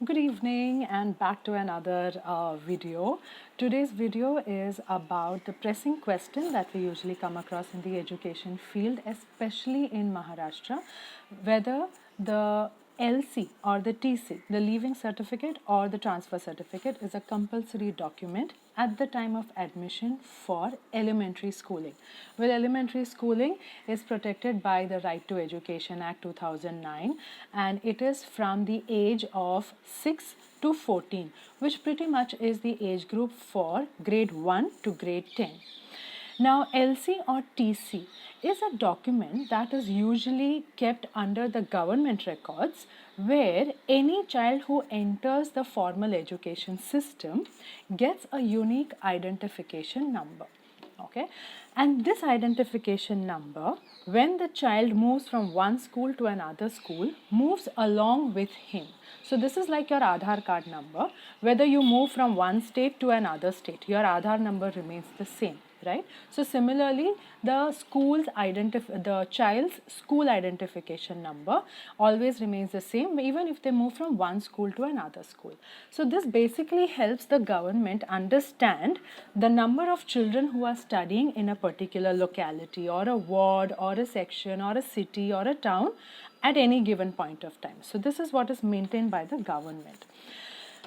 Good evening and back to another video. Today's video is about the pressing question that we usually come across in the education field, especially in Maharashtra, whether the LC or the TC, the leaving certificate or the transfer certificate, is a compulsory document at the time of admission for elementary schooling. Well, elementary schooling is protected by the Right to Education Act 2009, and it is from the age of 6 to 14, which pretty much is the age group for grade 1 to grade 10. Now, LC or TC is a document that is usually kept under the government records, where any child who enters the formal education system gets a unique identification number. Okay, and this identification number, when the child moves from one school to another school, moves along with him. So this is like your Aadhaar card number. Whether you move from one state to another state, your Aadhaar number remains the same, right? So similarly, the child's school identification number always remains the same, even if they move from one school to another school. So this basically helps the government understand the number of children who are studying in a particular locality or a ward or a section or a city or a town at any given point of time. So this is what is maintained by the government.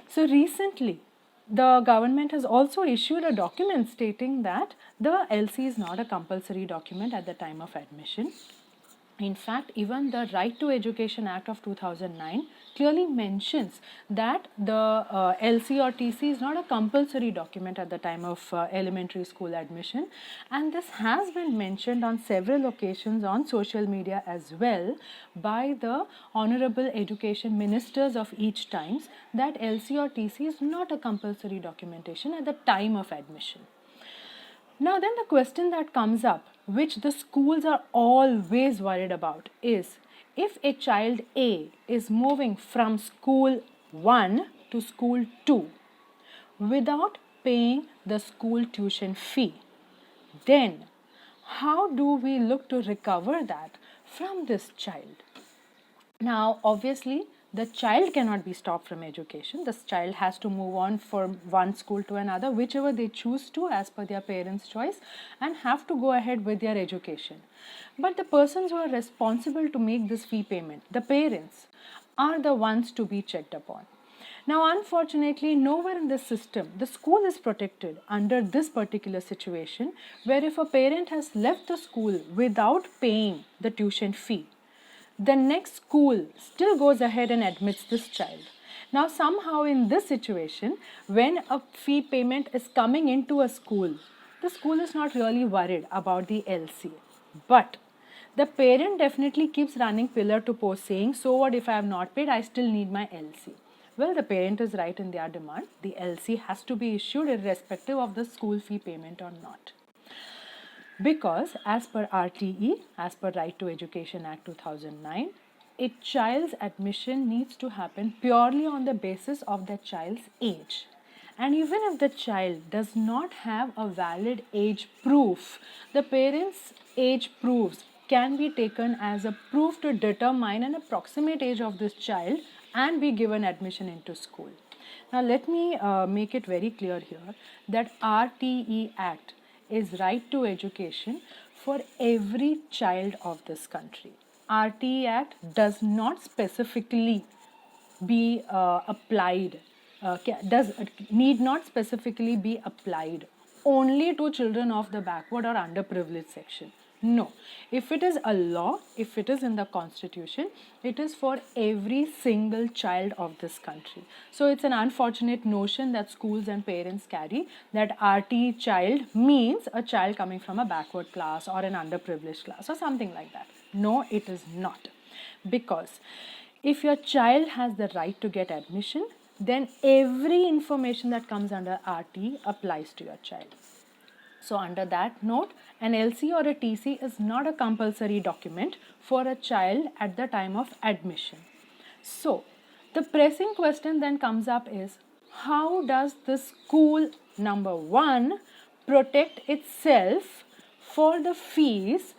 So recently, the government has also issued a document stating that the LC is not a compulsory document at the time of admission. In fact, even the Right to Education Act of 2009 clearly mentions that the LC or TC is not a compulsory document at the time of elementary school admission, and this has been mentioned on several occasions on social media as well by the honorable education ministers of each times, that LC or TC is not a compulsory documentation at the time of admission. Now then, the question that comes up, which the schools are always worried about, is if a child A is moving from school 1 to school 2 without paying the school tuition fee, then how do we look to recover that from this child? Now, obviously, the child cannot be stopped from education. This child has to move on from one school to another, whichever they choose to as per their parents' choice, and have to go ahead with their education. But the persons who are responsible to make this fee payment, the parents, are the ones to be checked upon. Now, unfortunately, nowhere in the system, the school is protected under this particular situation, where if a parent has left the school without paying the tuition fee, the next school still goes ahead and admits this child. Now, somehow in this situation, when a fee payment is coming into a school, the school is not really worried about the LC. But the parent definitely keeps running pillar to post saying, so what if I have not paid, I still need my LC. Well, the parent is right in their demand. The LC has to be issued irrespective of the school fee payment or not. Because as per RTE, as per Right to Education Act 2009, a child's admission needs to happen purely on the basis of the child's age. And even if the child does not have a valid age proof, the parents' age proofs can be taken as a proof to determine an approximate age of this child and be given admission into school. Now let me make it very clear here that RTE Act is right to education for every child of this country. RTE Act does not specifically be need not specifically be applied only to children of the backward or underprivileged section. No, if it is a law, if it is in the constitution, it is for every single child of this country. So it's an unfortunate notion that schools and parents carry that RT child means a child coming from a backward class or an underprivileged class or something like that. No, it is not. Because if your child has the right to get admission, then every information that comes under RT applies to your child. So under that note, an LC or a TC is not a compulsory document for a child at the time of admission. So the pressing question then comes up is, how does the school, number one, protect itself for the fees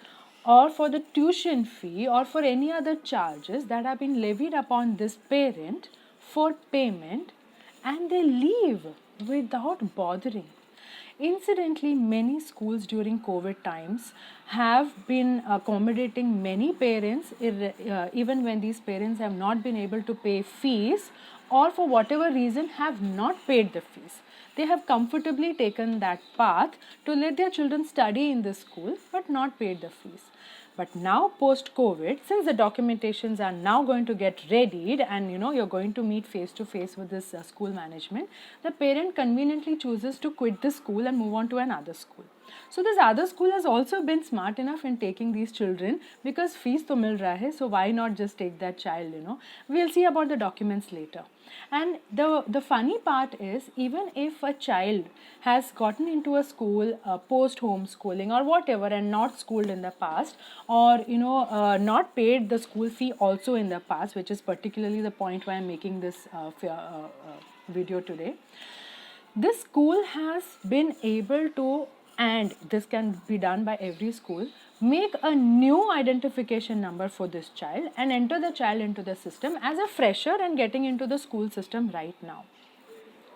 or for the tuition fee or for any other charges that have been levied upon this parent for payment and they leave without bothering. Incidentally, many schools during COVID times have been accommodating many parents, even when these parents have not been able to pay fees or for whatever reason have not paid the fees. They have comfortably taken that path to let their children study in this school but not paid the fees. But now post COVID, since the documentations are now going to get readied and you're going to meet face to face with this school management, the parent conveniently chooses to quit the school and move on to another school. So this other school has also been smart enough in taking these children because fees to mil raha hai, so why not just take that child, We'll see about the documents later. And the funny part is, even if a child has gotten into a school post homeschooling or whatever and not schooled in the past, or not paid the school fee also in the past, which is particularly the point why I'm making this video today, this school has been able to, and this can be done by every school, make a new identification number for this child and enter the child into the system as a fresher and getting into the school system right now.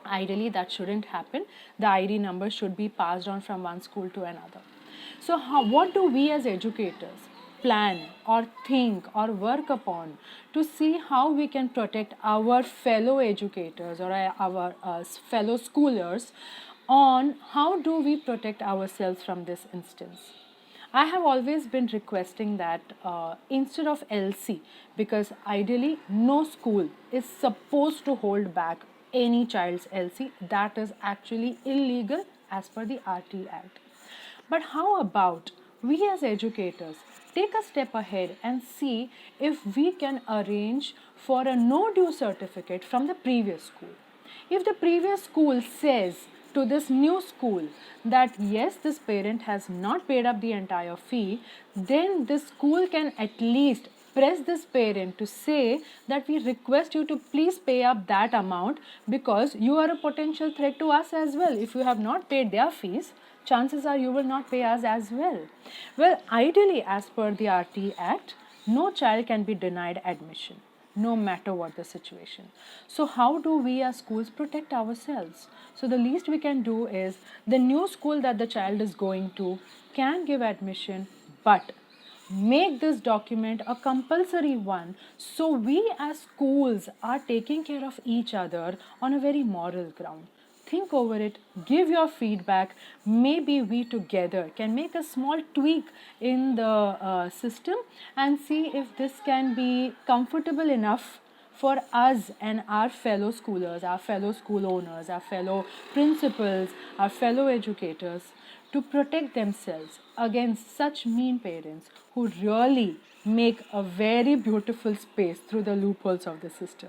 Ideally, that shouldn't happen. The ID number should be passed on from one school to another. So what do we as educators plan or think or work upon to see how we can protect our fellow educators or our fellow schoolers on how do we protect ourselves from this instance? I have always been requesting that instead of LC, because ideally no school is supposed to hold back any child's LC, that is actually illegal as per the RT Act. But how about we as educators take a step ahead and see if we can arrange for a no due certificate from the previous school. If the previous school says to this new school that yes, this parent has not paid up the entire fee, then this school can at least press this parent to say that we request you to please pay up that amount because you are a potential threat to us as well. If you have not paid their fees, chances are you will not pay us as well. Well, ideally, as per the RT Act, no child can be denied admission, no matter what the situation. So how do we as schools protect ourselves? So the least we can do is the new school that the child is going to can give admission, but make this document a compulsory one so we as schools are taking care of each other on a very moral ground. Think over it, give your feedback. Maybe we together can make a small tweak in the system and see if this can be comfortable enough for us and our fellow schoolers, our fellow school owners, our fellow principals, our fellow educators to protect themselves against such mean parents who really make a very beautiful space through the loopholes of the system.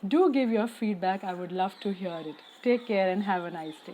Do give your feedback. I would love to hear it. Take care and have a nice day.